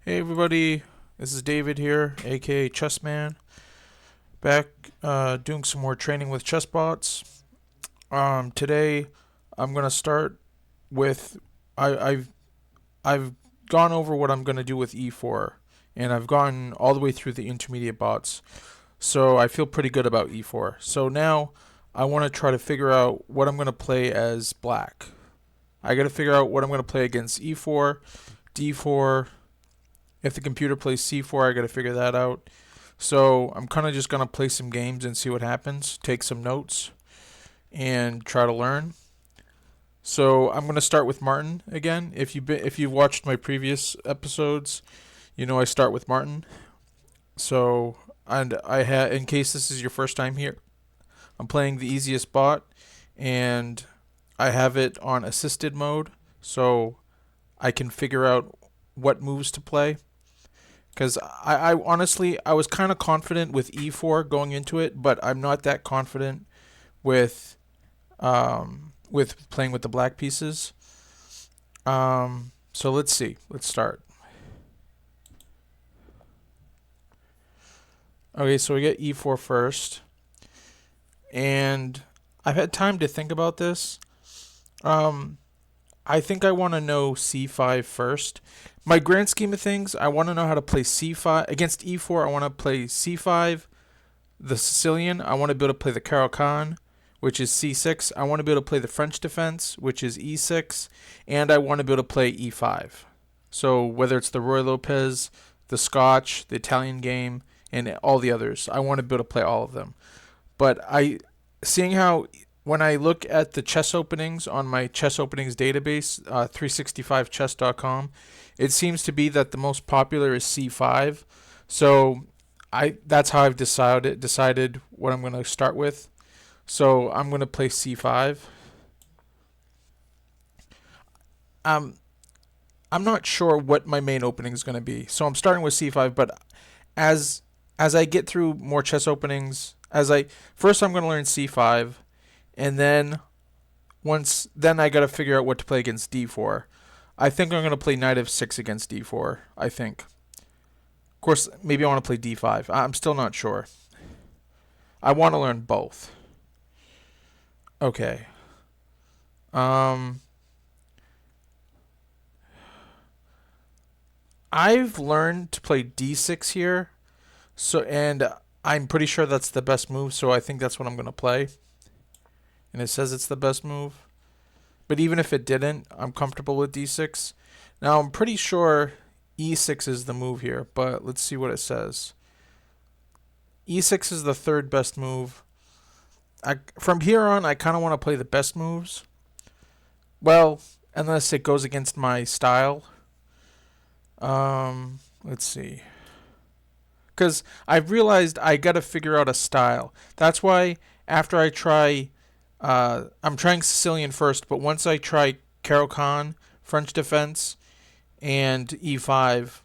Hey everybody, this is David here, aka Chessman, back doing some more training with ChessBots. Today I'm gonna start with I've gone over what I'm gonna do with E4, and I've gone all the way through the intermediate bots, so I feel pretty good about E4. So now I want to try to figure out what I'm gonna play as black. I got to figure out what I'm gonna play against E4, D4. If the computer plays C4, I got to figure that out. So I'm kind of just going to play some games and see what happens, take some notes, and try to learn. So I'm going to start with Martin again. If you've watched my previous episodes, you know I start with Martin. So in case this is your first time here, I'm playing the easiest bot, and I have it on assisted mode, so I can figure out what moves to play. Because I honestly, I was kind of confident with E4 going into it, but I'm not that confident with playing with the black pieces. So let's see. Let's start. Okay, so we get E4 first, and I've had time to think about this. Um, I think I want to know C5 first. My grand scheme of things, I want to know how to play C5 against E4. I want to play C5, the Sicilian. I want to be able to play the Caro-Kann, which is C6. I want to be able to play the French defense, which is E6, and I want to be able to play E5. So whether it's the Roy Lopez, the Scotch, the Italian game, and all the others, I want to be able to play all of them. But seeing how when I look at the chess openings on my chess openings database, 365chess.com, it seems to be that the most popular is C5. So that's how I've decided what I'm going to start with. So I'm going to play C5. Um, I'm not sure what my main opening is going to be. So I'm starting with C5, but as as I get through more chess openings, as I first I'm going to learn C5, and then I got to figure out what to play against D4. I think I'm going to play knight f6 against D4. I think. Of course, maybe I want to play D5. I'm still not sure. I want to learn both. Okay. Um, I've learned to play D6 here, and I'm pretty sure that's the best move. So I think that's what I'm gonna play. And it says it's the best move. But even if it didn't, I'm comfortable with D6. Now I'm pretty sure E6 is the move here, but let's see what it says. E6 is the third best move. From here on, I kind of want to play the best moves. Well, unless it goes against my style. Let's see. Because I've realized I got to figure out a style. That's why after I try, I'm trying Sicilian first, but once I try Caro-Kann, French defense, and E5,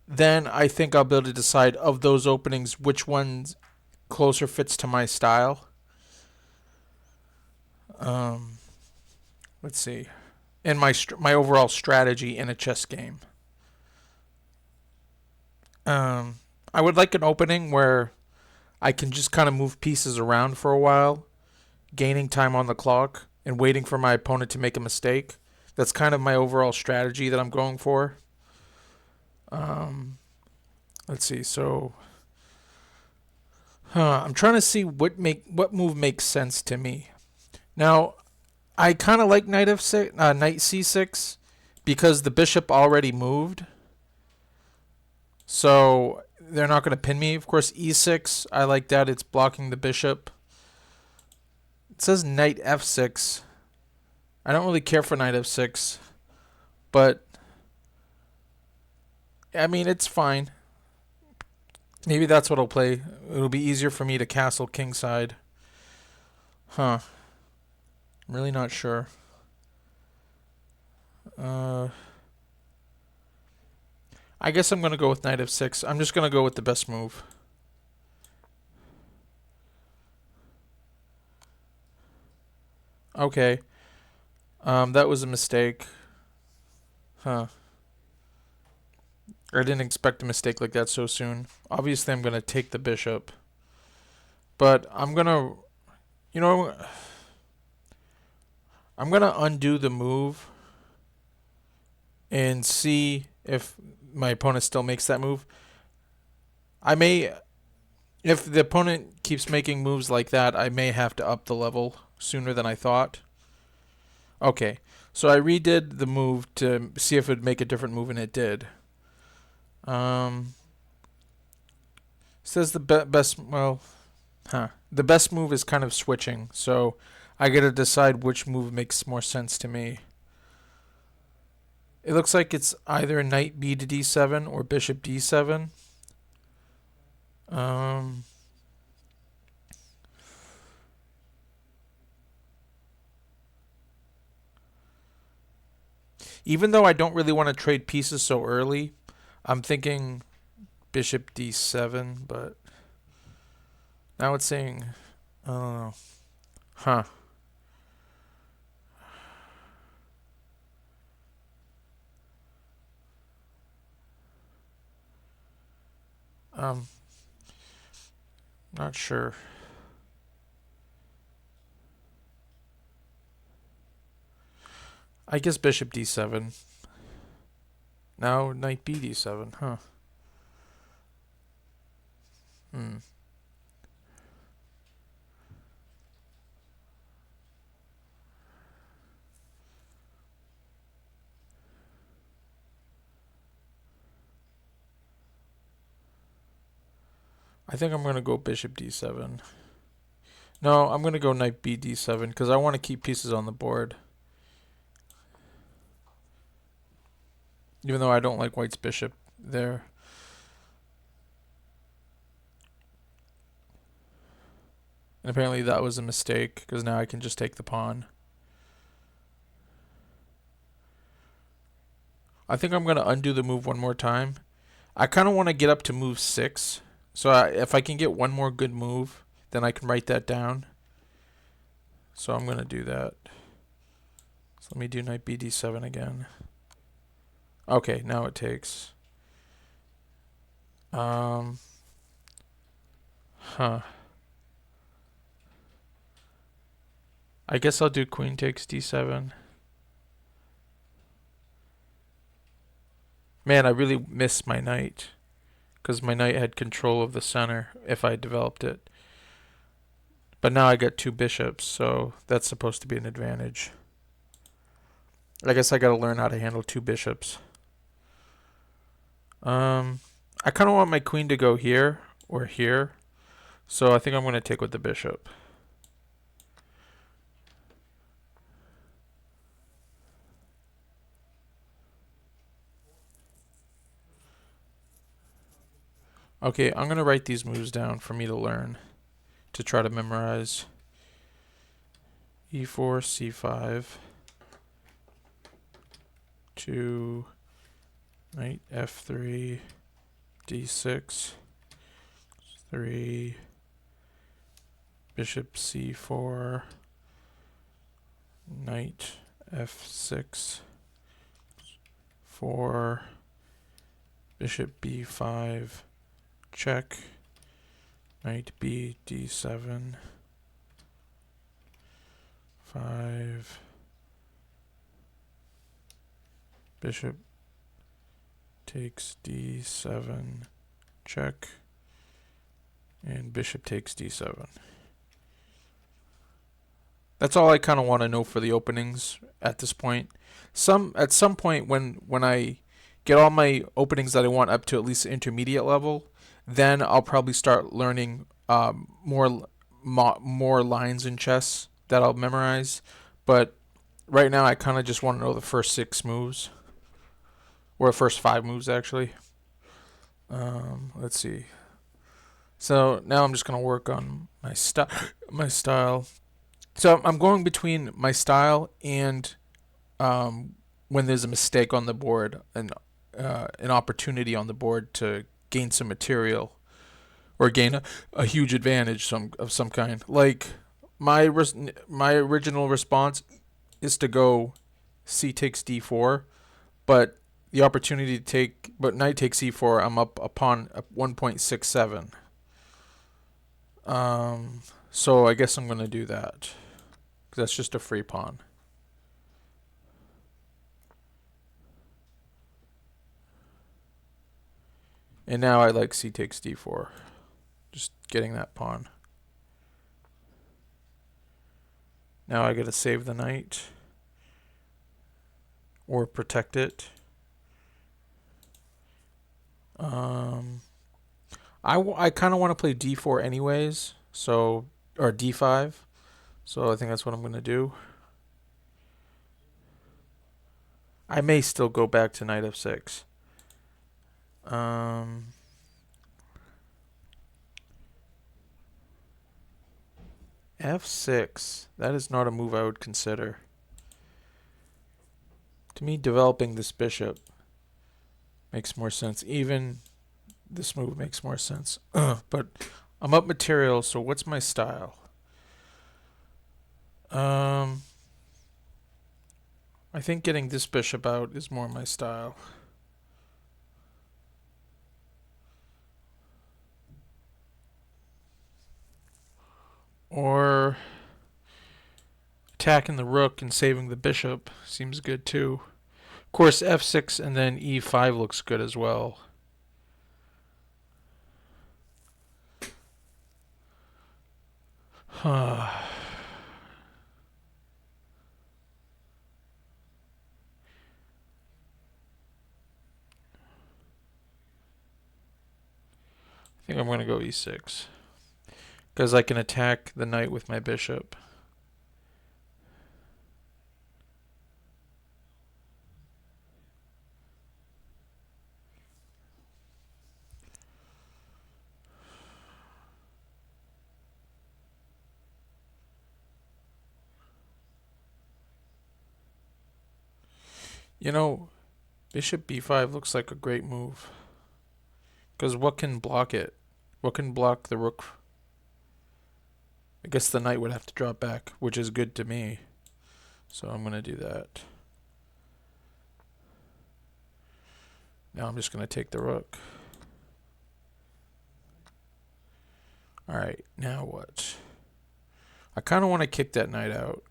then I think I'll be able to decide of those openings which one's closer fits to my style. Um, let's see. And my overall strategy in a chess game. Um, I would like an opening where I can just kind of move pieces around for a while, gaining time on the clock and waiting for my opponent to make a mistake. That's kind of my overall strategy that I'm going for. Um, let's see. So, I'm trying to see what move makes sense to me. Now, I kind of like knight c6 because the bishop already moved. So they're not going to pin me. Of course, e6, I like that. It's blocking the bishop. It says knight f6. I don't really care for knight f6, but I mean, it's fine. Maybe that's what I'll play. It'll be easier for me to castle kingside. Huh. I'm really not sure. Uh, I guess I'm going to go with knight f6. I'm just going to go with the best move. Okay. That was a mistake. Huh. I didn't expect a mistake like that so soon. Obviously, I'm going to take the bishop. But I'm going to, you know, I'm going to undo the move and see if my opponent still makes that move. I may, if the opponent keeps making moves like that, I may have to up the level sooner than I thought. Okay, so I redid the move to see if it would make a different move, and it did. Says the best, well, the best move is kind of switching, so I gotta decide which move makes more sense to me. It looks like it's either knight b to d7 or bishop d7. Even though I don't really want to trade pieces so early, I'm thinking bishop d7, but now it's saying, oh, huh. Not sure. I guess bishop d7. Now knight b d7, huh? I think I'm going to go bishop d7. No, I'm going to go knight b d7 because I want to keep pieces on the board. Even though I don't like white's bishop there. And apparently that was a mistake because now I can just take the pawn. I think I'm going to undo the move one more time. I kind of want to get up to move 6. So if I can get one more good move, then I can write that down. So I'm going to do that. So let me do knight b d7 again. Okay, now it takes. I guess I'll do queen takes d7. Man, I really missed my knight because my knight had control of the center if I developed it. But now I got 2 bishops, so that's supposed to be an advantage. I guess I got to learn how to handle 2 bishops. I kind of want my queen to go here or here, so I think I'm going to take with the bishop. Okay, I'm going to write these moves down for me to learn, to try to memorize. e4, c5, 2, knight f3, d6, 3, bishop c4, knight f6, 4, bishop b5, check, knight b d7, 5, bishop takes d7, check, and bishop takes d7. That's all I kind of want to know for the openings at this point. At some point when I get all my openings that I want up to at least intermediate level, then I'll probably start learning more lines in chess that I'll memorize. But right now I kind of just want to know the first 6 moves, or the first 5 moves actually. Let's see. So now I'm just gonna work on my style. So I'm going between my style and when there's a mistake on the board and an opportunity on the board to gain some material or gain a huge advantage of some kind. Like my original response is to go c takes d4, but the opportunity to take, but knight takes e4. I'm up upon 1.67. So I guess I'm gonna do that, 'cause that's just a free pawn. And now I like c takes d4, just getting that pawn. Now I gotta save the knight or protect it. I kind of want to play d4 anyways, so, or d5. So I think that's what I'm gonna do. I may still go back to knight f6. F6. That is not a move I would consider. To me, developing this bishop makes more sense. Even this move makes more sense. But I'm up material, so what's my style? I think getting this bishop out is more my style. Or attacking the rook and saving the bishop seems good too. Of course, f6 and then e5 looks good as well. I think I'm going to go e6 because I can attack the knight with my bishop. You know, bishop b5 looks like a great move. Because what can block it? What can block the rook? I guess the knight would have to drop back, which is good to me. So I'm going to do that. Now I'm just going to take the rook. Alright, now what? I kind of want to kick that knight out.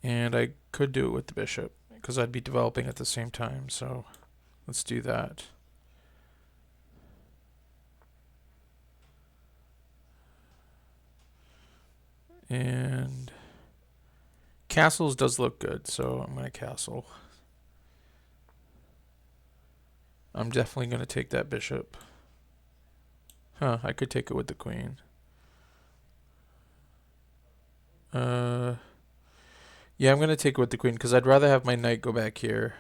And I could do it with the bishop, because I'd be developing at the same time, so let's do that. And castles does look good, so I'm going to castle. I'm definitely going to take that bishop. I could take it with the queen. Yeah, I'm going to take it with the queen because I'd rather have my knight go back here.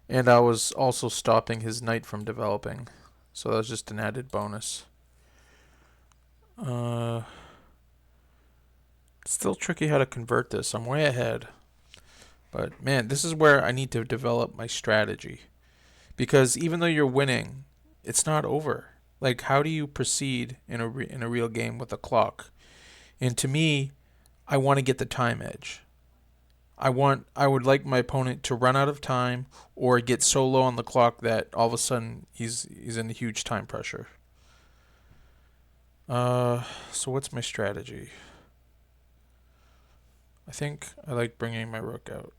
And I was also stopping his knight from developing. So that was just an added bonus. Still tricky how to convert this. I'm way ahead. But man, this is where I need to develop my strategy. Because even though you're winning, it's not over. Like, how do you proceed in a real game with a clock? And to me, I want to get the time edge. I would like my opponent to run out of time or get so low on the clock that all of a sudden he's in huge time pressure. So what's my strategy? I think I like bringing my rook out.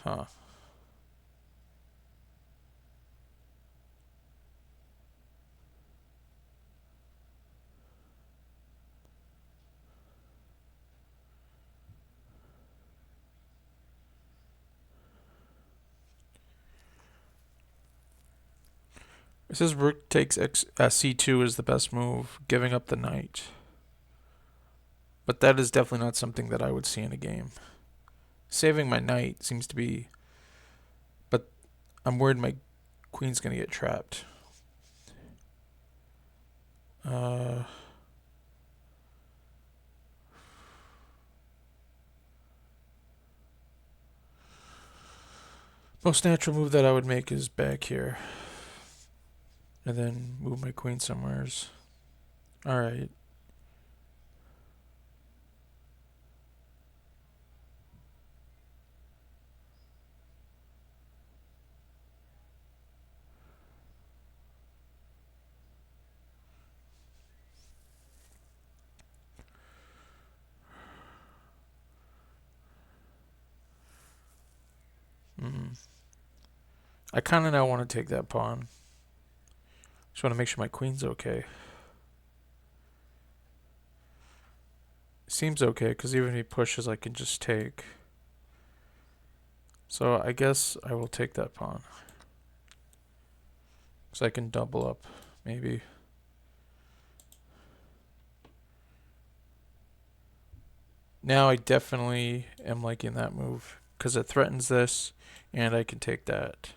Huh. It says rook takes c2 is the best move, giving up the knight. But that is definitely not something that I would see in a game. Saving my knight seems to be... But I'm worried my queen's going to get trapped. Most natural move that I would make is back here. And then move my queen somewheres. Alright. I kind of now want to take that pawn. Just want to make sure my queen's okay. Seems okay, because even if he pushes, I can just take. So I guess I will take that pawn. So I can double up, maybe. Now I definitely am liking that move, because it threatens this, and I can take that.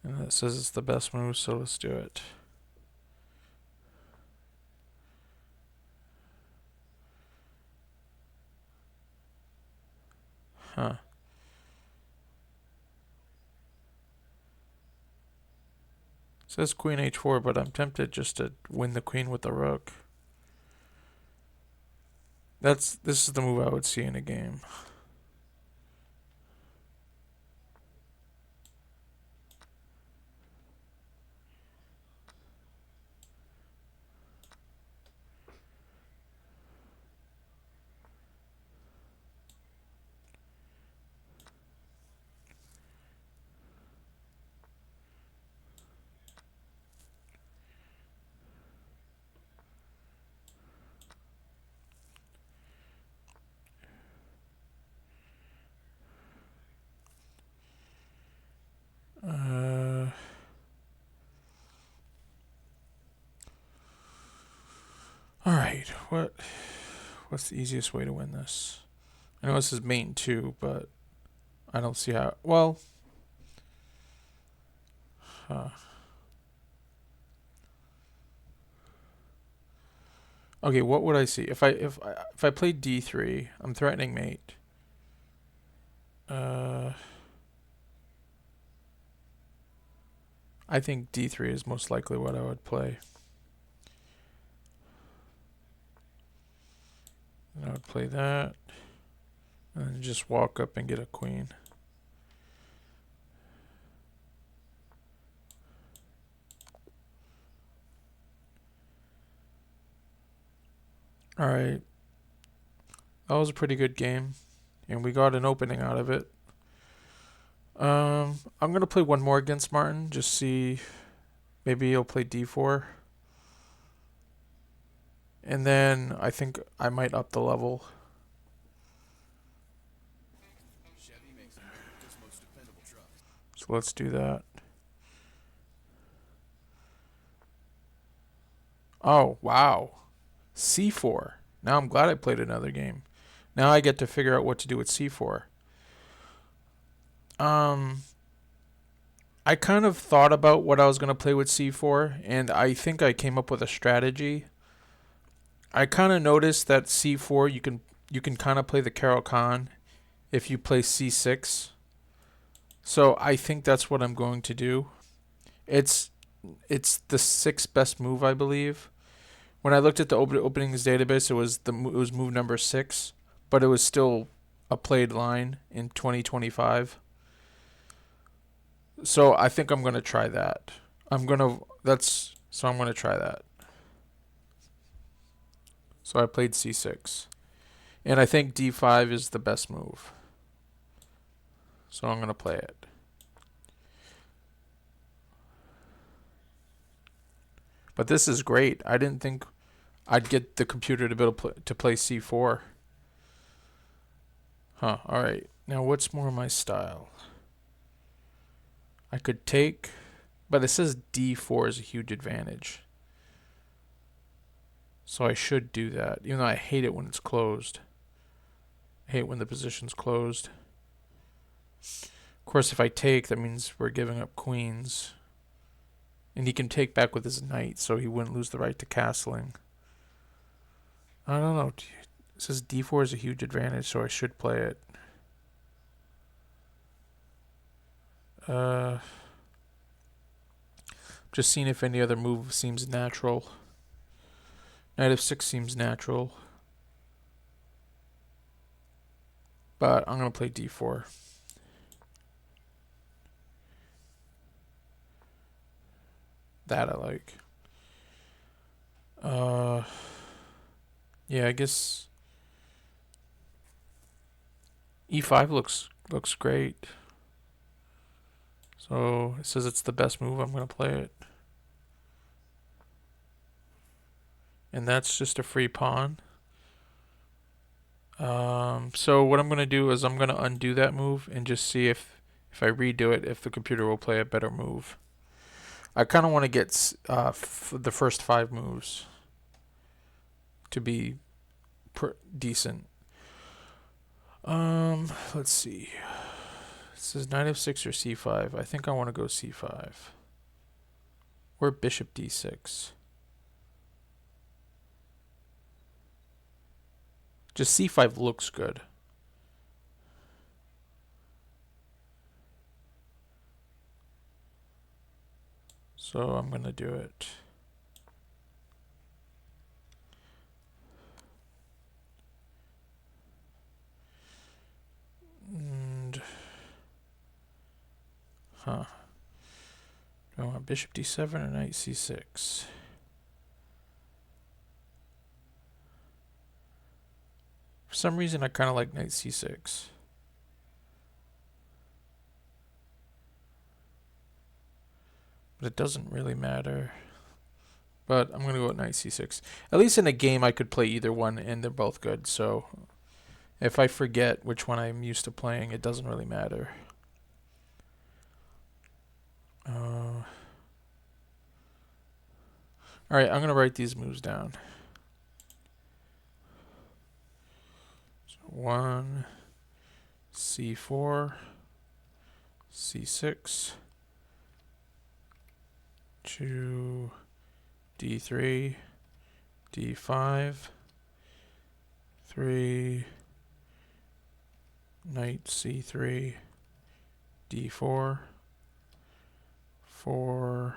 And it says it's the best move, so let's do it. Huh. It says queen h4, but I'm tempted just to win the queen with the rook. This is the move I would see in a game. Alright, what's the easiest way to win this? I know this is main 2, but I don't see how. Well, okay, what would I see if I played d3? I'm threatening mate. I think d3 is most likely what I would play. And I would play that, and just walk up and get a queen. Alright. That was a pretty good game, and we got an opening out of it. I'm going to play one more against Martin, just see, maybe he'll play d4. And then I think I might up the level. So let's do that. Oh, wow. c4. Now I'm glad I played another game. Now I get to figure out what to do with c4. I kind of thought about what I was going to play with c4, and I think I came up with a strategy. I kind of noticed that c4 you can kind of play the Caro-Kann if you play c6. So I think that's what I'm going to do. It's the sixth best move, I believe. When I looked at the openings database, it was move number 6, but it was still a played line in 2025. So I think I'm gonna try that. I'm gonna try that. So I played c6, and I think d5 is the best move. So I'm gonna play it. But this is great. I didn't think I'd get the computer to be able to play c4. Huh. All right. Now what's more my style? I could take, but it says d4 is a huge advantage. So I should do that, even though I hate it when it's closed. I hate when the position's closed. Of course, if I take, that means we're giving up queens. And he can take back with his knight, so he wouldn't lose the right to castling. I don't know. It says d4 is a huge advantage, so I should play it. Just seeing if any other move seems natural. Knight f6 seems natural. But I'm going to play d4. That I like. Yeah, I guess e5 looks great. So it says it's the best move. I'm going to play it. And that's just a free pawn. So what I'm going to do is I'm going to undo that move and just see if I redo it, if the computer will play a better move. I kind of want to get the first 5 moves to be decent. Let's see. It says knight f6 or c5. I think I want to go c5. Or bishop d6. Just c5 looks good. So I'm going to do it. And do I want bishop d7 or knight c6? For some reason I kind of like knight c6. But it doesn't really matter. But I'm going to go with knight c6. At least in a game I could play either one and they're both good. So if I forget which one I'm used to playing, it doesn't really matter. Alright, I'm going to write these moves down. So 1, c4, c6, 2, d3, d5, 3, knight c3, d4, 4,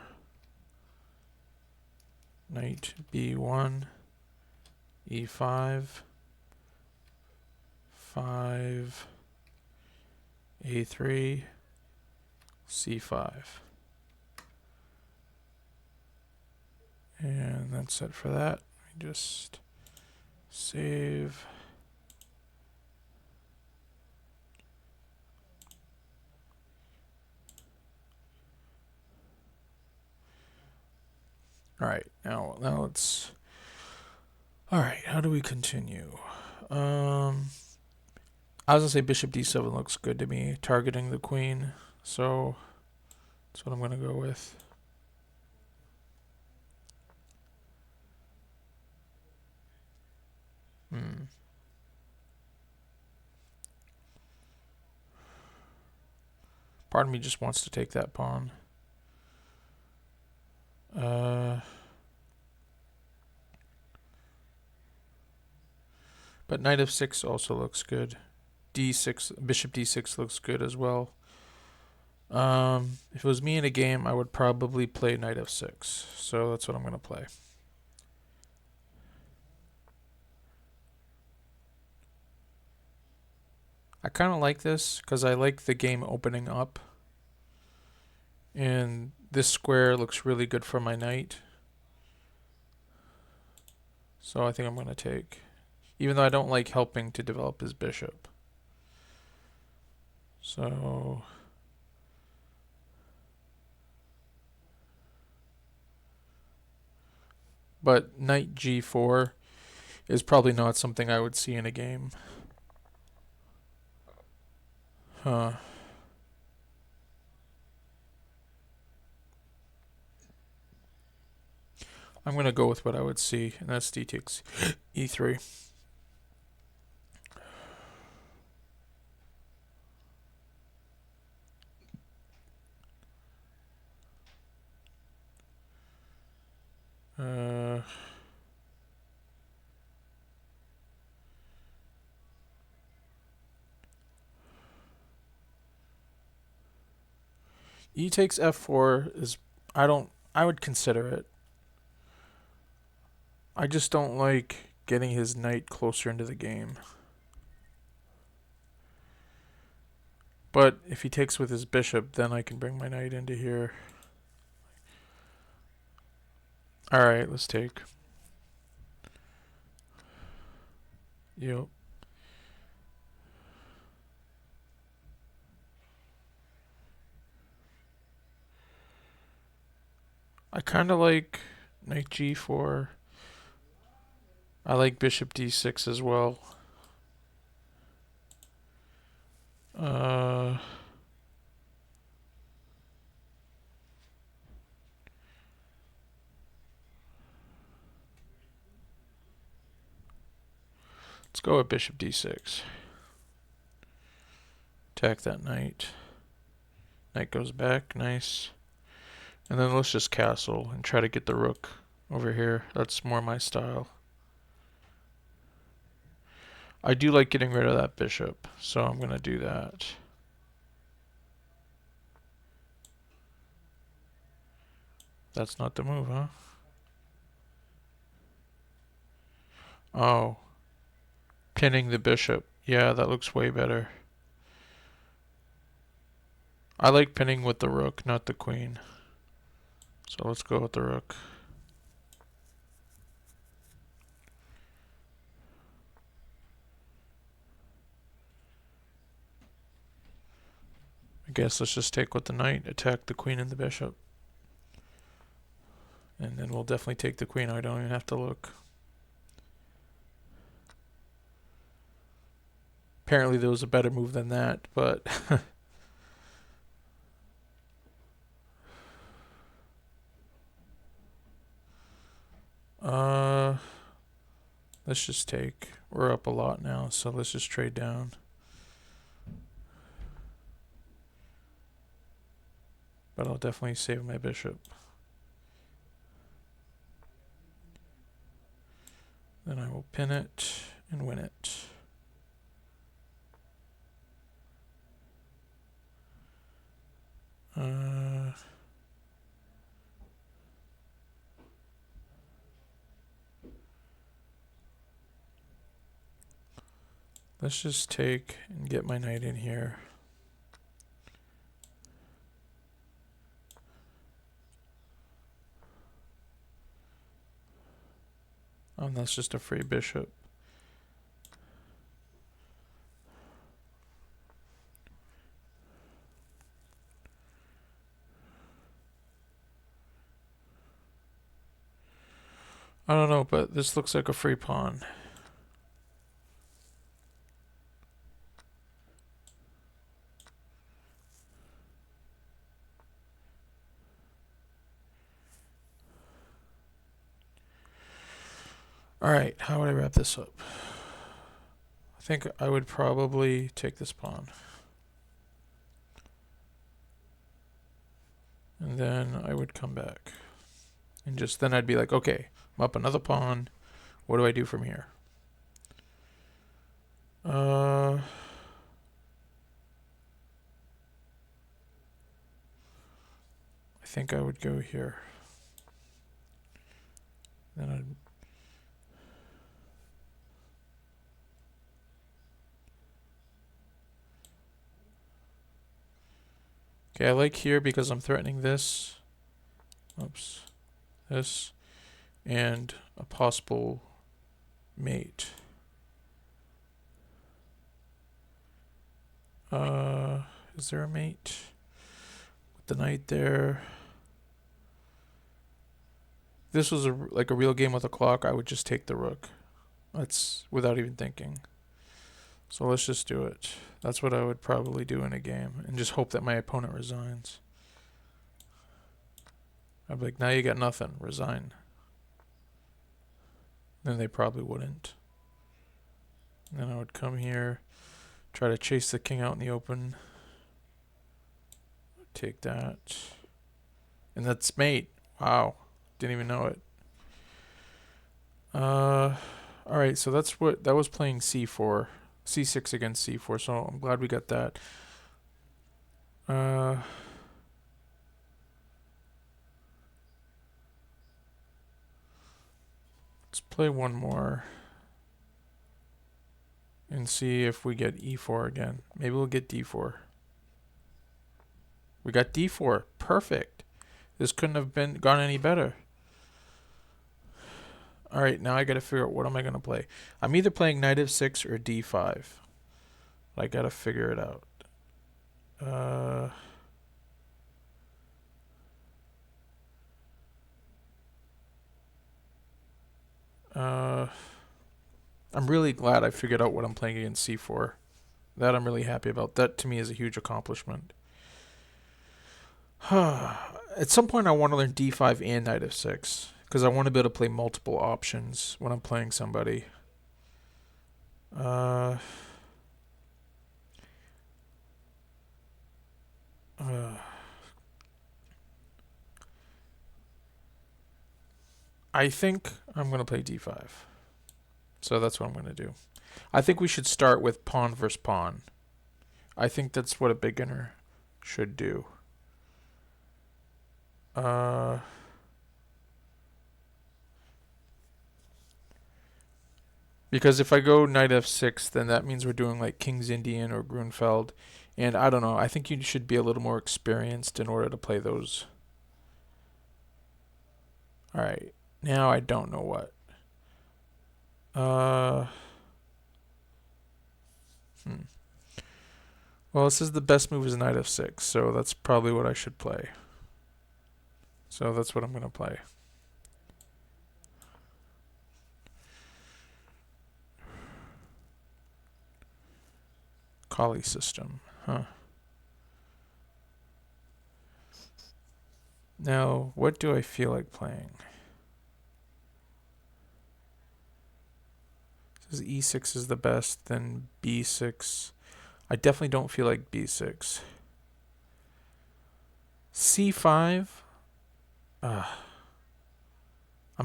knight b1, e5, 5, a3, c5. And that's it for that. Let me just save. Alright, now let's... Alright, how do we continue? I was gonna say bishop d7 looks good to me, targeting the queen, so that's what I'm gonna go with. Part of me just wants to take that pawn. But knight f6 also looks good. D6, bishop d6 looks good as well. If it was me in a game, I would probably play knight f6. So that's what I'm going to play. I kind of like this because I like the game opening up. And this square looks really good for my knight. So I think I'm going to take. Even though I don't like helping to develop his bishop. So... But knight g4 is probably not something I would see in a game. I'm going to go with what I would see, and that's d takes e3. E takes f4 is, I would consider it. I just don't like getting his knight closer into the game. But if he takes with his bishop, then I can bring my knight into here. Alright, let's take. Yep. I kind of like knight g4. I like bishop d6 as well. Let's go with bishop d6. Attack that knight. Knight goes back, nice. And then let's just castle and try to get the rook over here. That's more my style. I do like getting rid of that bishop, so I'm going to do that. That's not the move, huh? Oh. Pinning the bishop. Yeah, that looks way better. I like pinning with the rook, not the queen. So let's go with the rook. I guess let's just take with the knight, attack the queen and the bishop. And then we'll definitely take the queen. I don't even have to look. Apparently there was a better move than that, but let's just take. We're up a lot now, so let's just trade down. But I'll definitely save my bishop. Then I will pin it and win it. Let's just take and get my knight in here. That's just a free bishop. I don't know, but this looks like a free pawn. Alright, how would I wrap this up? I think I would probably take this pawn. And then I would come back. And just then I'd be like, okay, I'm up another pawn. What do I do from here? I think I would go here. Then I'd okay, I like here because I'm threatening this. Oops. This. And a possible mate. Is there a mate? With the knight there. If this was like a real game with a clock, I would just take the rook. That's without even thinking. So let's just do it. That's what I would probably do in a game, and just hope that my opponent resigns. I'd be like, now you got nothing, resign. Then they probably wouldn't. And then I would come here, try to chase the king out in the open. Take that. And that's mate. Wow. Didn't even know it. Alright, so that was playing c4. c6 against c4, so I'm glad we got that. I play one more and see if we get e4 again. Maybe we'll get d4. We got d4. Perfect. This couldn't have gone any better. All right, now I got to figure out what am I going to play. I'm either playing knight f6 or d5. I got to figure it out. I'm really glad I figured out what I'm playing against c4. That I'm really happy about. That to me is a huge accomplishment. At some point I want to learn d5 and knight f6 because I want to be able to play multiple options when I'm playing somebody. I think I'm going to play d5. So that's what I'm going to do. I think we should start with pawn versus pawn. I think that's what a beginner should do. Because if I go knight f6, then that means we're doing like King's Indian or Grunfeld. And I don't know. I think you should be a little more experienced in order to play those. All right. Now I don't know what. Well, this is the best move is knight f6, so that's probably what I should play. So that's what I'm going to play. Kali system, huh? Now, what do I feel like playing? Says e6 is the best, then b6. I definitely don't feel like b6. c5. I'm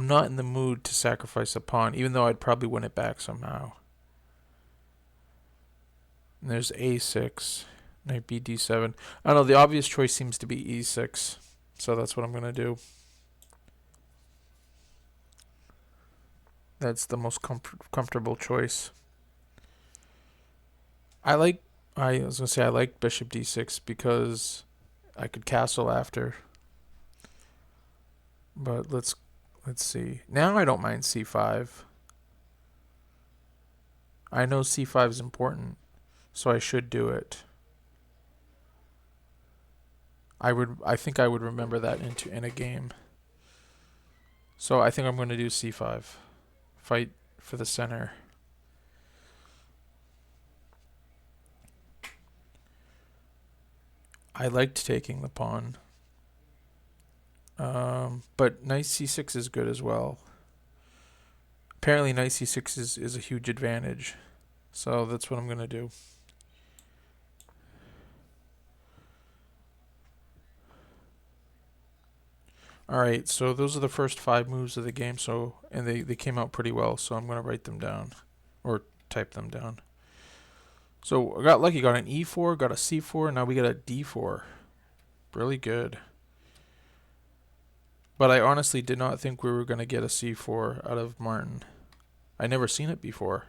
not in the mood to sacrifice a pawn, even though I'd probably win it back somehow. And there's a6, knight b d7. I don't know, the obvious choice seems to be e6, so that's what I'm going to do. That's the most comfortable choice. I was going to say I like bishop d6 because I could castle after. But let's see. Now I don't mind c5. I know c5 is important, so I should do it. I think I would remember that in a game. So I think I'm going to do c5. Fight for the center. I liked taking the pawn. But knight c6 is good as well. Apparently knight c6 is a huge advantage. So that's what I'm going to do. Alright, so those are the first 5 moves of the game, and they came out pretty well, so I'm going to write them down. Or type them down. So I got lucky, got an e4, got a c4, now we got a d4. Really good. But I honestly did not think we were going to get a c4 out of Martin. I never seen it before.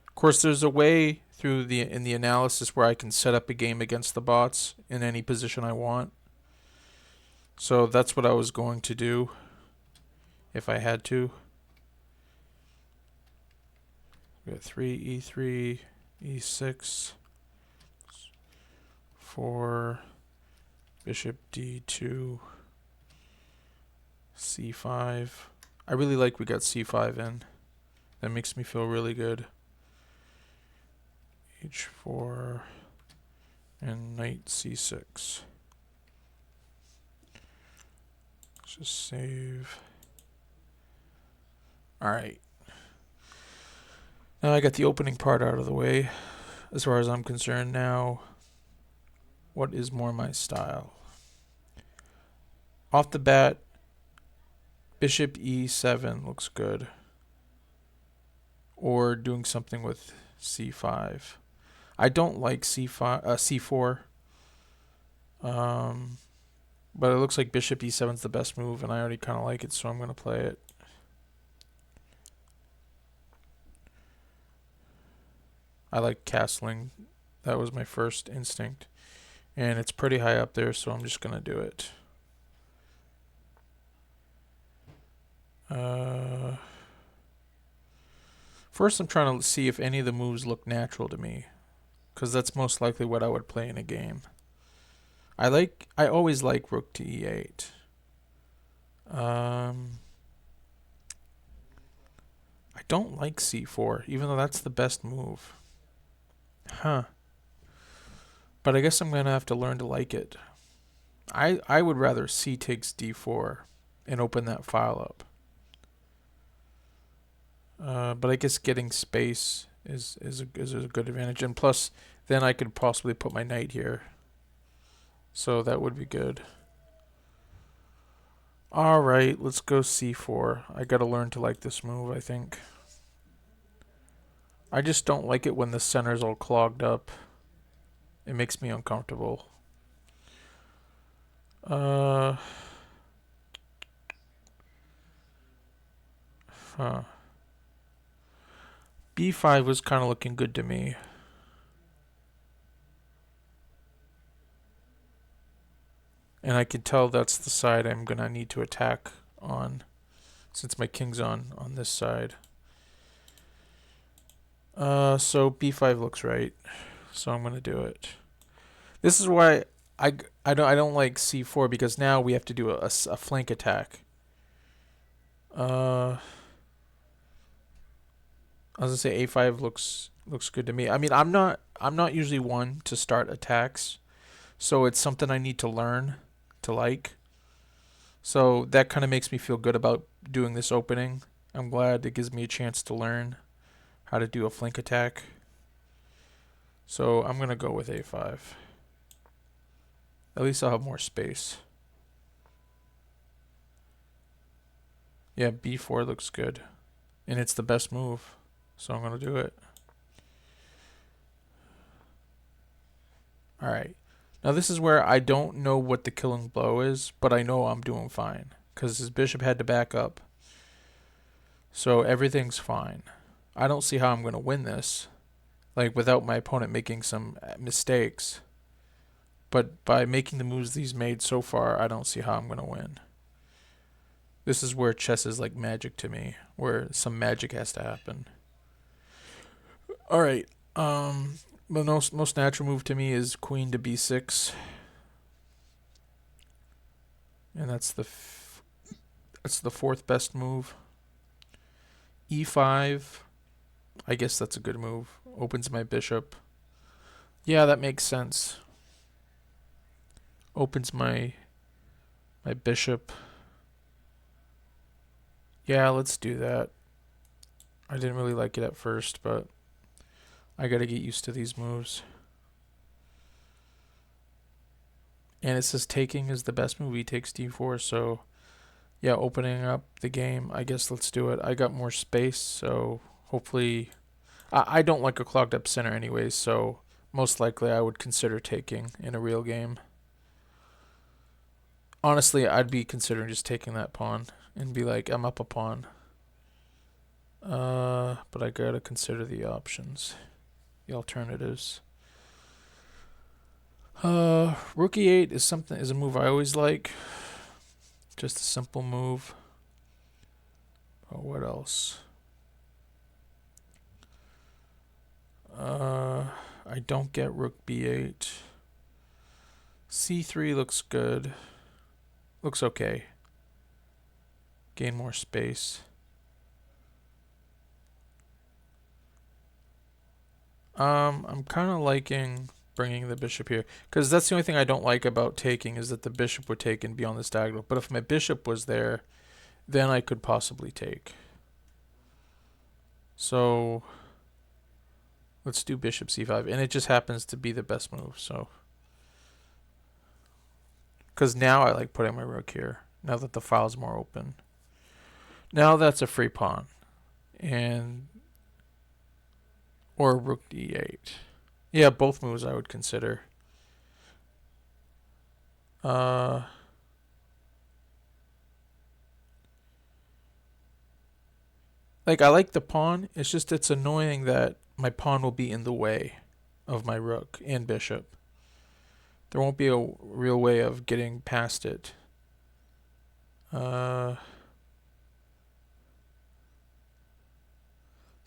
Of course, there's a way in the analysis where I can set up a game against the bots in any position I want. So that's what I was going to do if I had to. We got 3, e3, e6, 4, bishop d2, c5. I really like we got c5 in. That makes me feel really good. h4 and knight c6. Let's just save. Alright. Now I got the opening part out of the way. As far as I'm concerned now, what is more my style? Off the bat, bishop e7 looks good. Or doing something with c5. I don't like c4. But it looks like bishop e7 is the best move, and I already kind of like it, so I'm going to play it. I like castling. That was my first instinct. And it's pretty high up there, so I'm just going to do it. First, I'm trying to see if any of the moves look natural to me, because that's most likely what I would play in a game. I always like rook to e8. I don't like c4, even though that's the best move. Huh. But I guess I'm going to have to learn to like it. I would rather c takes d4 and open that file up. But I guess getting space is a good advantage. And plus, then I could possibly put my knight here. So that would be good. Alright, let's go c4. I gotta learn to like this move, I think. I just don't like it when the center's all clogged up. It makes me uncomfortable. Huh. b5 was kind of looking good to me. And I can tell that's the side I'm going to need to attack on, since my king's on this side. So b5 looks right. So I'm going to do it. This is why I don't like c4, because now we have to do a flank attack. I was gonna say a5 looks good to me. I mean, I'm not usually one to start attacks, so it's something I need to learn to like. So that kind of makes me feel good about doing this opening. I'm glad it gives me a chance to learn how to do a flank attack. So I'm gonna go with a5. At least I'll have more space. Yeah, b4 looks good, and it's the best move. So I'm going to do it. Alright. Now this is where I don't know what the killing blow is, but I know I'm doing fine, because his bishop had to back up. So everything's fine. I don't see how I'm going to win this, like without my opponent making some mistakes. But by making the moves he's made so far, I don't see how I'm going to win. This is where chess is like magic to me, where some magic has to happen. Alright, the most natural move to me is queen to b6. And that's the fourth best move. e5, I guess that's a good move. Opens my bishop. Yeah, that makes sense. Opens my bishop. Yeah, let's do that. I didn't really like it at first, but I gotta get used to these moves. And it says taking is the best move. He takes d4, so yeah, opening up the game. I guess let's do it. I got more space, so hopefully... I don't like a clogged up center anyways, so most likely I would consider taking in a real game. Honestly, I'd be considering just taking that pawn and be like, I'm up a pawn. But I gotta consider the options. The alternatives. Rook e8 is a move I always like. Just a simple move. Oh, what else? I don't get rook b8. c3 looks good. Looks okay. Gain more space. I'm kind of liking bringing the bishop here, because that's the only thing I don't like about taking, is that the bishop would take and be on this diagonal. But if my bishop was there, then I could possibly take. So let's do bishop c5, and it just happens to be the best move. So because now I like putting my rook here, now that the file's more open. Now that's a free pawn, and or rook d8. Yeah, both moves I would consider. Like, I like the pawn. It's just it's annoying that my pawn will be in the way of my rook and bishop. There won't be a real way of getting past it. So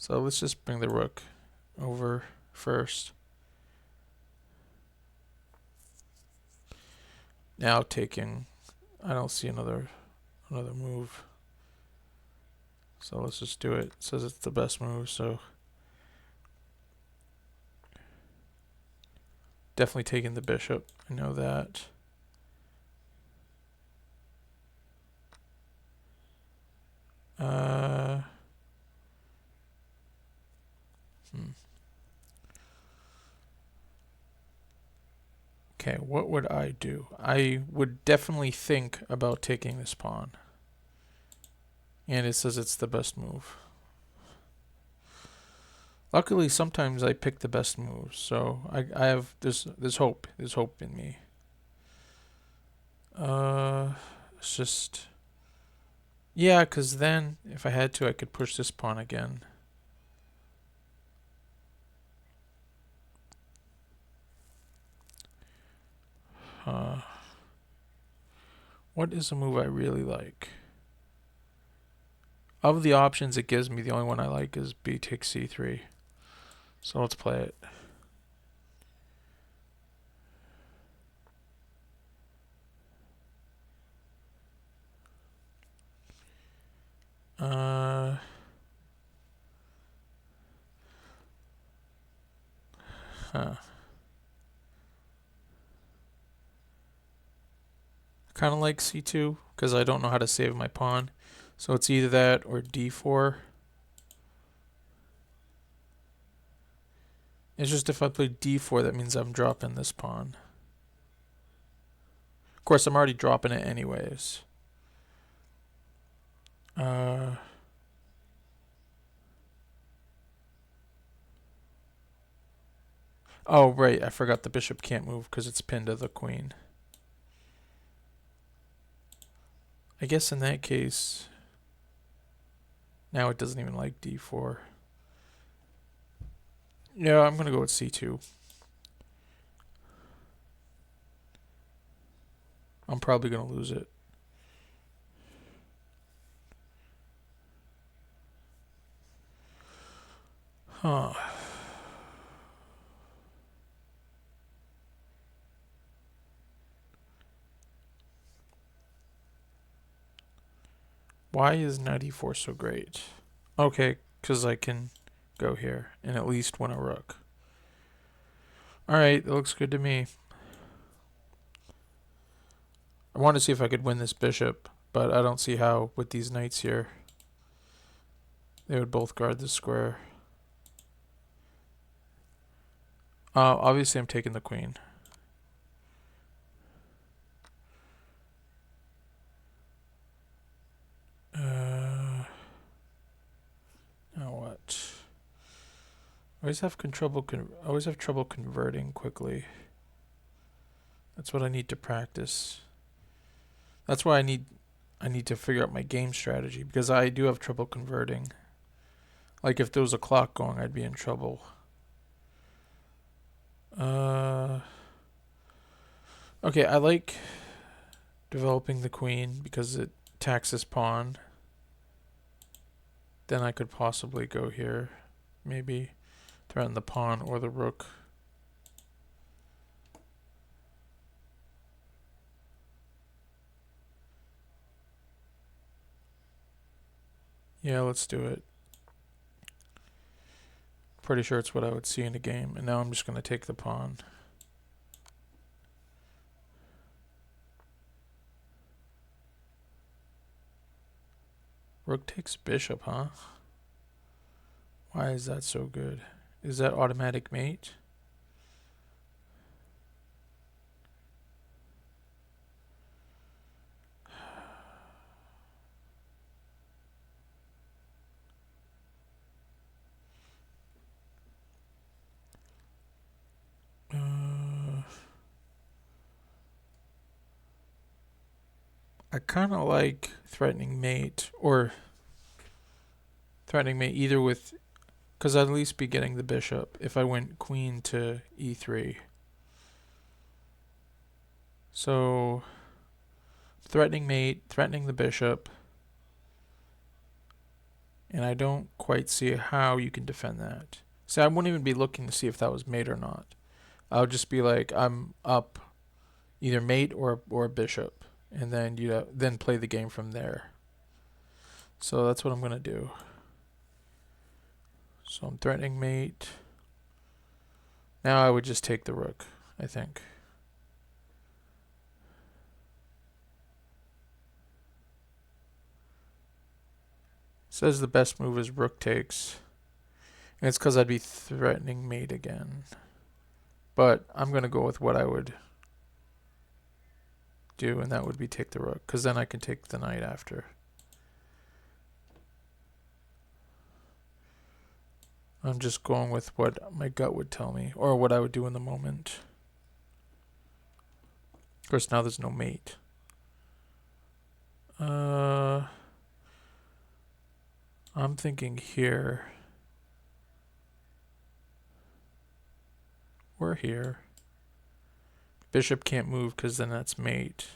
let's just bring the rook over first. Now taking, I don't see another move. So let's just do it. It says it's the best move, so definitely taking the bishop. I know that. Okay, what would I do? I would definitely think about taking this pawn. And it says it's the best move. Luckily, sometimes I pick the best moves, so I have there's hope. There's hope in me. It's just, yeah, 'cause then if I had to, I could push this pawn again. What is a move I really like? Of the options it gives me, the only one I like is b takes c3. So let's play it. Kind of like c2 because I don't know how to save my pawn. So it's either that or d4. It's just if I play d4, that means I'm dropping this pawn. Of course, I'm already dropping it anyways. Oh, right. I forgot the bishop can't move because it's pinned to the queen. I guess in that case, now it doesn't even like d4. Yeah, I'm going to go with c2. I'm probably going to lose it. Huh. Why is knight e4 so great? Okay, because I can go here and at least win a rook. Alright, that looks good to me. I wanted to see if I could win this bishop, but I don't see how with these knights here. They would both guard the square. Obviously I'm taking the queen. Now what? I always have trouble converting quickly. That's what I need to practice. That's why I need to figure out my game strategy because I do have trouble converting. Like if there was a clock going, I'd be in trouble. Okay, I like developing the queen because it taxes pawn. Then I could possibly go here, maybe threaten the pawn or the rook. Yeah, let's do it. Pretty sure it's what I would see in a game. And now I'm just going to take the pawn. Rook takes bishop, huh? Why is that so good? Is that automatic mate? I kind of like threatening mate either with Because I'd at least be getting the bishop if I went queen to e3. So, threatening mate, threatening the bishop. And I don't quite see how you can defend that. See, I wouldn't even be looking to see if that was mate or not. I would just be like, I'm up either mate or bishop. And then then play the game from there. So that's what I'm going to do. So I'm threatening mate. Now I would just take the rook, I think. Says the best move is rook takes. And it's because I'd be threatening mate again. But I'm going to go with what I would do, and that would be take the rook. Because then I can take the knight after. I'm just going with what my gut would tell me, or what I would do in the moment. Of course, now there's no mate. I'm thinking here. We're here. Bishop can't move because then that's mate.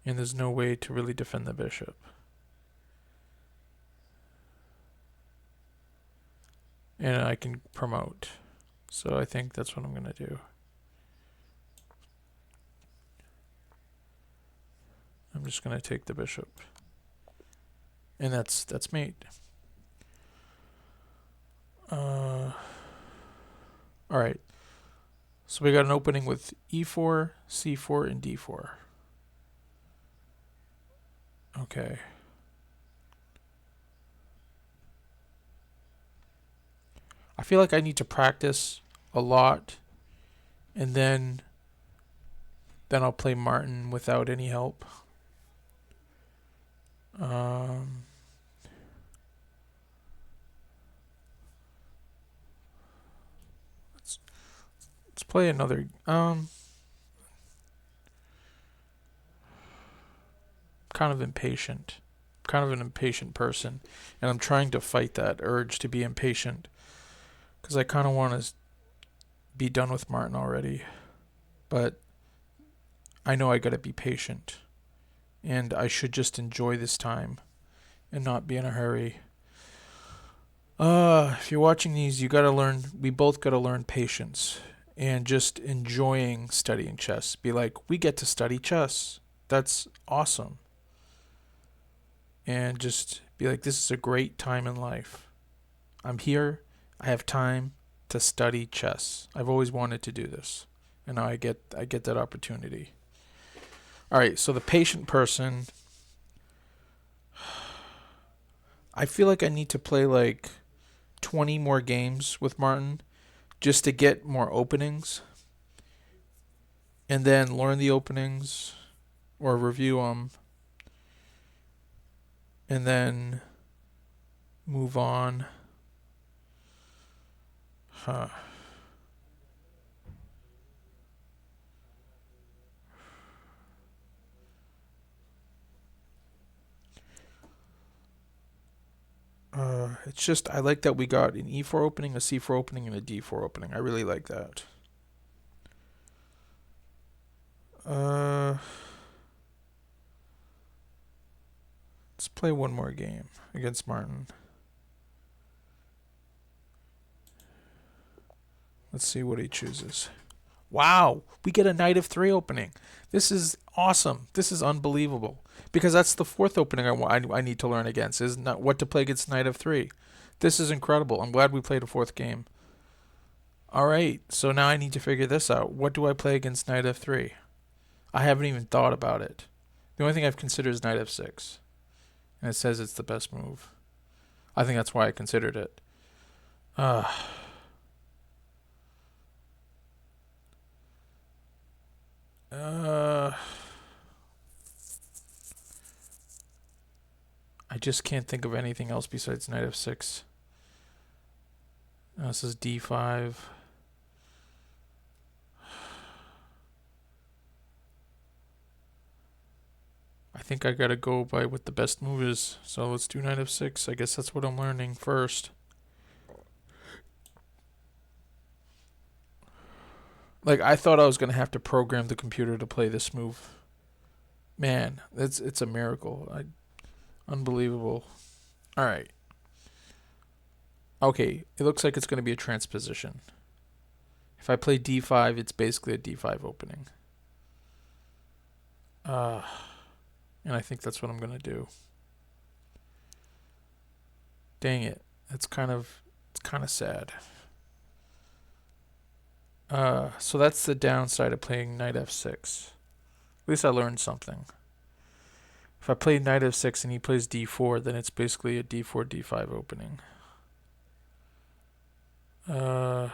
And there's no way to really defend the bishop. And I can promote. So I think that's what I'm going to do. I'm just going to take the bishop. And that's mate. Alright. So we got an opening with e4, c4, and d4. Okay. I feel like I need to practice a lot, and then I'll play Martin without any help. Let's play another. Kind of impatient. Kind of an impatient person, and I'm trying to fight that urge to be impatient because I kind of want to be done with Martin already, but I know I gotta be patient, and I should just enjoy this time and not be in a hurry. If you're watching these, you gotta learn. We both gotta learn patience and just enjoying studying chess. Be like, we get to study chess. That's awesome. And just be like, this is a great time in life. I'm here. I have time to study chess. I've always wanted to do this, and now I get that opportunity. All right, so the patient person. I feel like I need to play like 20 more games with Martin just to get more openings, and then learn the openings or review them, and then move on. It's just, I like that we got an e4 opening, a c4 opening, and a d4 opening. I really like that. Let's play one more game against Martin. Let's see what he chooses. Wow, we get a knight of 3 opening. This is awesome. This is unbelievable. Because that's the 4th opening I need to learn against, is not what to play against knight of 3. This is incredible. I'm glad we played a 4th game. Alright, so now I need to figure this out. What do I play against knight of 3? I haven't even thought about it. The only thing I've considered is knight f6. And it says it's the best move. I think that's why I considered it. I just can't think of anything else besides knight f6. This is d5. I think I gotta go by what the best move is. So let's do knight f6. I guess that's what I'm learning first. Like, I thought I was going to have to program the computer to play this move. Man, it's a miracle. Unbelievable. All right. Okay, it looks like it's going to be a transposition. If I play d5, it's basically a d5 opening. And I think that's what I'm going to do. Dang it. It's kind of sad. So that's the downside of playing knight f6. At least I learned something. If I play knight f6 and he plays d4, then it's basically a d4, d5 opening. But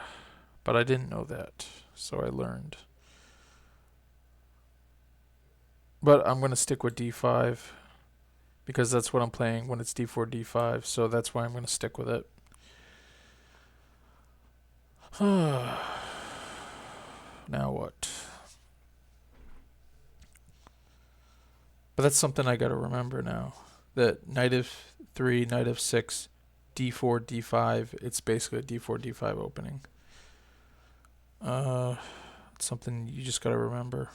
I didn't know that, so I learned. But I'm going to stick with d5 because that's what I'm playing when it's d4, d5, so that's why I'm going to stick with it. Now what? But that's something I got to remember now. That knight f3, knight f6, d4, d5, it's basically a d4, d5 opening. It's something you just got to remember.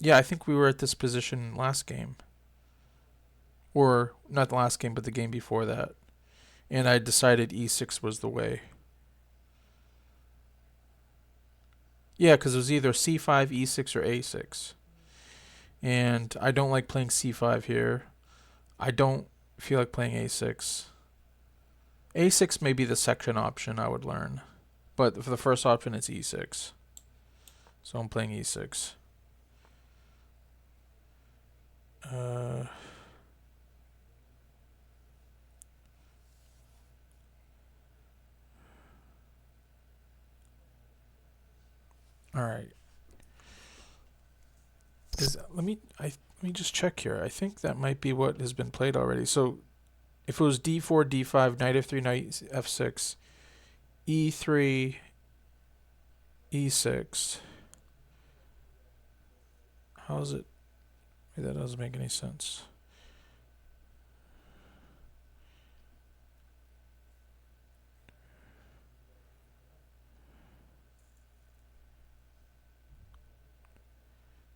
Yeah, I think we were at this position last game. Or, not the last game, but the game before that. And I decided e6 was the way. Yeah, because it was either c5, e6, or a6. And I don't like playing c5 here. I don't feel like playing a6. a6 may be the section option I would learn. But for the first option, it's e6. So I'm playing e6. All right. Let me just check here. I think that might be what has been played already. So if it was d4, d5, knight f3, knight f6, e3, e6. How is it? That doesn't make any sense.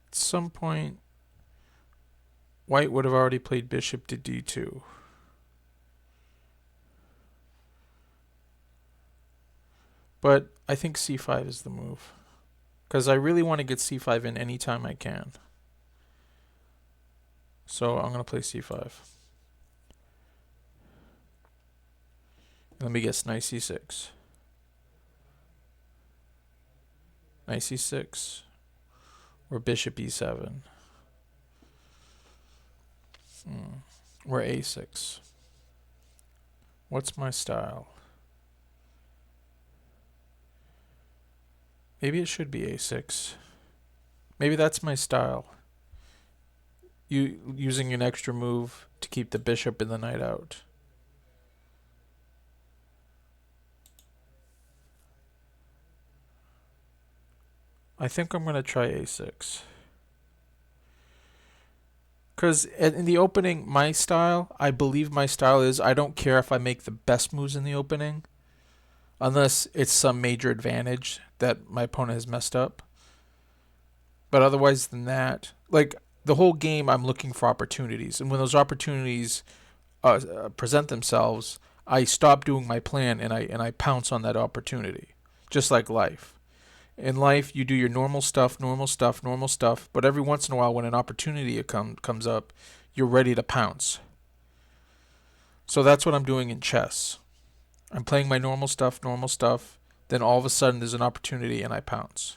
At some point, white would have already played bishop to d2. But I think c5 is the move. Because I really want to get c5 in anytime I can. So I'm going to play c5. Let me guess, knight c6. Knight c6. Or bishop e7. Or a6. What's my style? Maybe it should be a6. Maybe that's my style. Using an extra move to keep the bishop and the knight out. I think I'm going to try a6. Because in the opening, I believe my style is I don't care if I make the best moves in the opening, unless it's some major advantage that my opponent has messed up. But otherwise than that, like the whole game, I'm looking for opportunities. And when those opportunities present themselves, I stop doing my plan and I pounce on that opportunity, just like life. In life, you do your normal stuff, but every once in a while, when an opportunity comes up, you're ready to pounce. So that's what I'm doing in chess. I'm playing my normal stuff, then all of a sudden there's an opportunity and I pounce.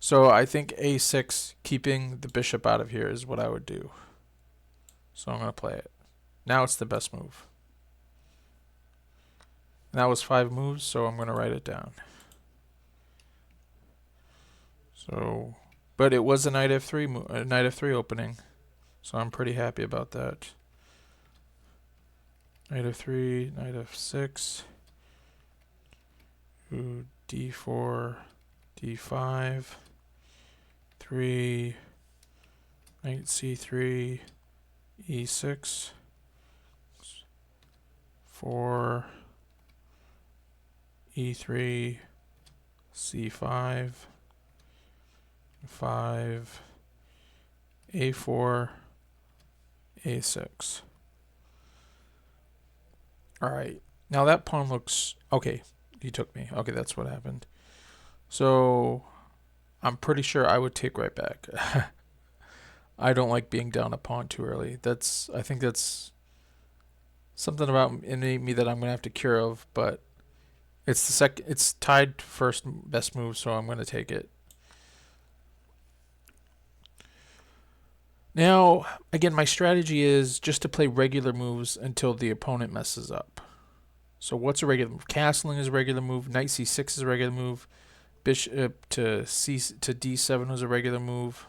So I think a6, keeping the bishop out of here, is what I would do. So I'm going to play it. Now it's the best move. And that was 5 moves, so I'm going to write it down. So, but it was a knight f3 opening, so I'm pretty happy about that. Knight f3, knight f6, d4, d5, 3, knight c3, e6, 4, E3, C5, 5, A4, A6. Alright, now that pawn looks... Okay, he took me. Okay, that's what happened. So, I'm pretty sure I would take right back. I don't like being down a pawn too early. I think that's something about in me that I'm going to have to cure of, but it's tied first best move, so I'm going to take it. Now, again, my strategy is just to play regular moves until the opponent messes up. So what's a regular move? Castling is a regular move. Knight c6 is a regular move. Bishop to d7 was a regular move.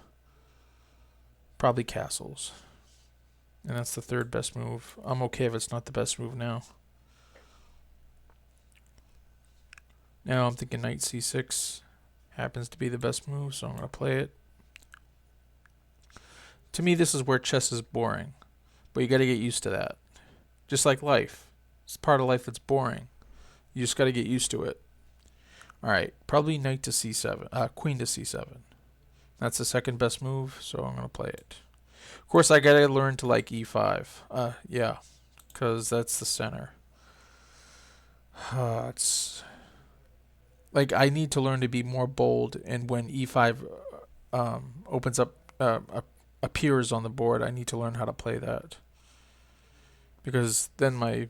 Probably castles. And that's the third best move. I'm okay if it's not the best move now. Now I'm thinking knight c6 happens to be the best move, so I'm going to play it. To me, this is where chess is boring, but you got to get used to that. Just like life. It's part of life that's boring. You just got to get used to it. Alright, probably knight to c7, queen to c7. That's the second best move, so I'm going to play it. Of course, I got to learn to like e5. Yeah, because that's the center. It's like I need to learn to be more bold, and when e5 opens up, appears on the board, I need to learn how to play that. Because then my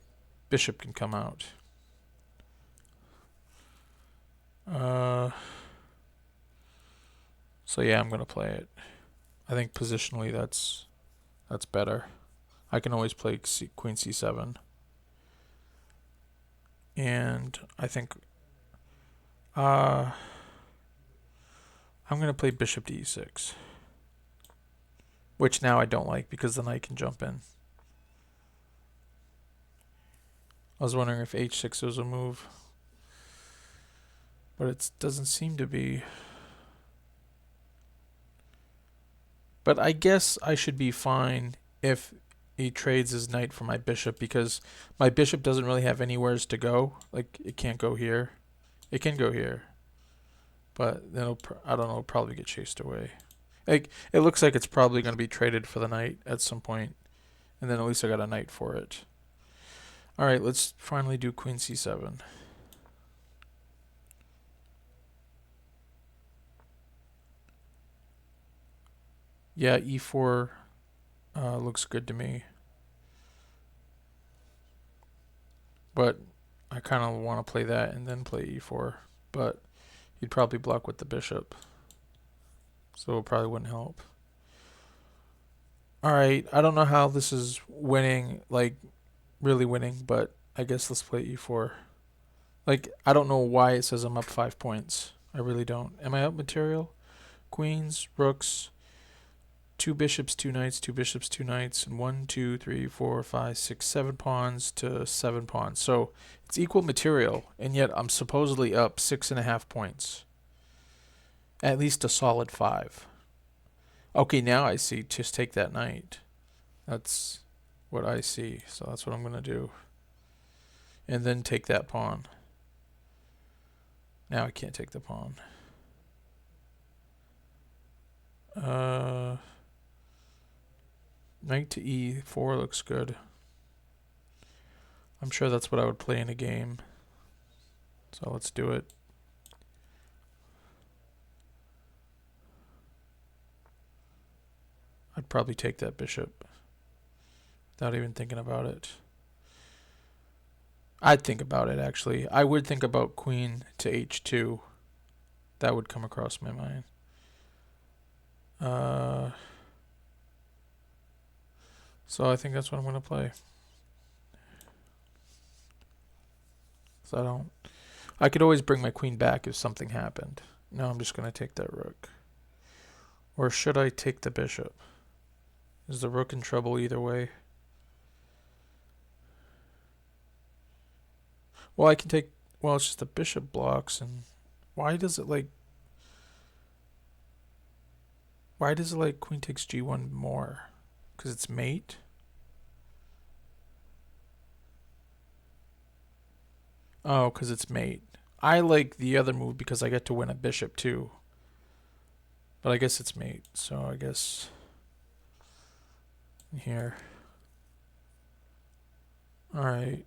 bishop can come out. So yeah, I'm gonna play it. I think positionally that's better. I can always play queen c7, and I think I'm gonna play bishop to e6, which now I don't like because the knight can jump in. I was wondering if h6 was a move, but it doesn't seem to be. But I guess I should be fine if he trades his knight for my bishop, because my bishop doesn't really have anywheres to go. Like, it can't go here. It can go here. But then I don't know, it'll probably get chased away. Like, it looks like it's probably going to be traded for the knight at some point, and then at least I got a knight for it. Alright, let's finally do queen c7. Yeah, e4 looks good to me. But I kind of want to play that and then play e4. But he'd probably block with the bishop, so it probably wouldn't help. Alright, I don't know how this is winning, like really winning, but I guess let's play e4. Like, I don't know why it says I'm up 5 points. I really don't. Am I up material? Queens, rooks, 2 bishops, 2 knights, 2 bishops, 2 knights, and 1, 2, 3, 4, 5, 6, 7 pawns to 7 pawns. So it's equal material, and yet I'm supposedly up 6.5 points. At least a solid 5. Okay, now I see. Just take that knight. That's what I see. So that's what I'm going to do. And then take that pawn. Now I can't take the pawn. Knight to e4 looks good. I'm sure that's what I would play in a game. So let's do it. I'd probably take that bishop without even thinking about it. I'd think about it, actually. I would think about queen to h2. That would come across my mind. So I think that's what I'm going to play. So I could always bring my queen back if something happened. No, I'm just going to take that rook. Or should I take the bishop? Is the rook in trouble either way? Well, I can take... Well, it's just the bishop blocks, and... Why does it like queen takes g1 more? Because it's mate? Oh, because it's mate. I like the other move because I get to win a bishop too. But I guess it's mate, so I guess here. Alright.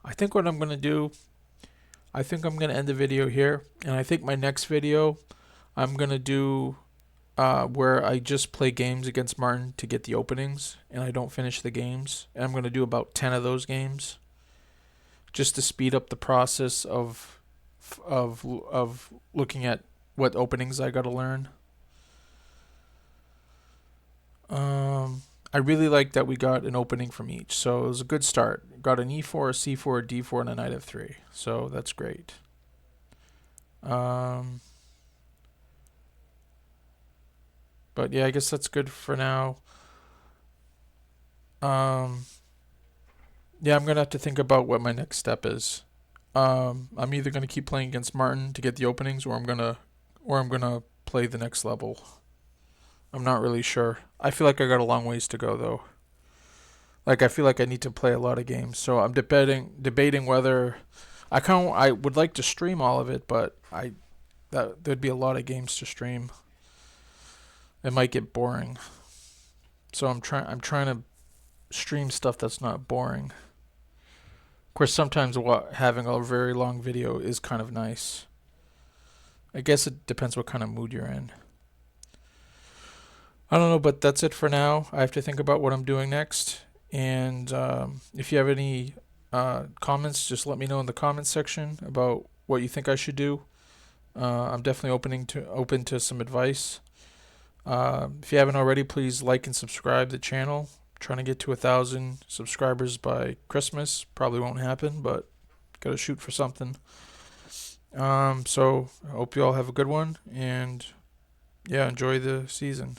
I think what I'm going to do, I think I'm going to end the video here. And I think my next video, I'm going to do where I just play games against Martin to get the openings. And I don't finish the games. And I'm going to do about 10 of those games. Just to speed up the process of looking at what openings I got to learn. I really like that we got an opening from each, so it was a good start. Got an e4, a c4, a d4, and a knight f3, so that's great. But yeah, I guess that's good for now. Yeah, I'm gonna have to think about what my next step is. I'm either gonna keep playing against Martin to get the openings, or I'm gonna play the next level. I'm not really sure. I feel like I got a long ways to go though. Like I feel like I need to play a lot of games, so I'm debating whether I would like to stream all of it, but there'd be a lot of games to stream. It might get boring. So I'm trying to stream stuff that's not boring. Of course, sometimes having a very long video is kind of nice. I guess it depends what kind of mood you're in. I don't know, but that's it for now. I have to think about what I'm doing next. And if you have any comments, just let me know in the comments section about what you think I should do. I'm definitely open to some advice. If you haven't already, please like and subscribe to the channel. I'm trying to get to 1,000 subscribers by Christmas. Probably won't happen, but gotta shoot for something. So I hope you all have a good one, and yeah, enjoy the season.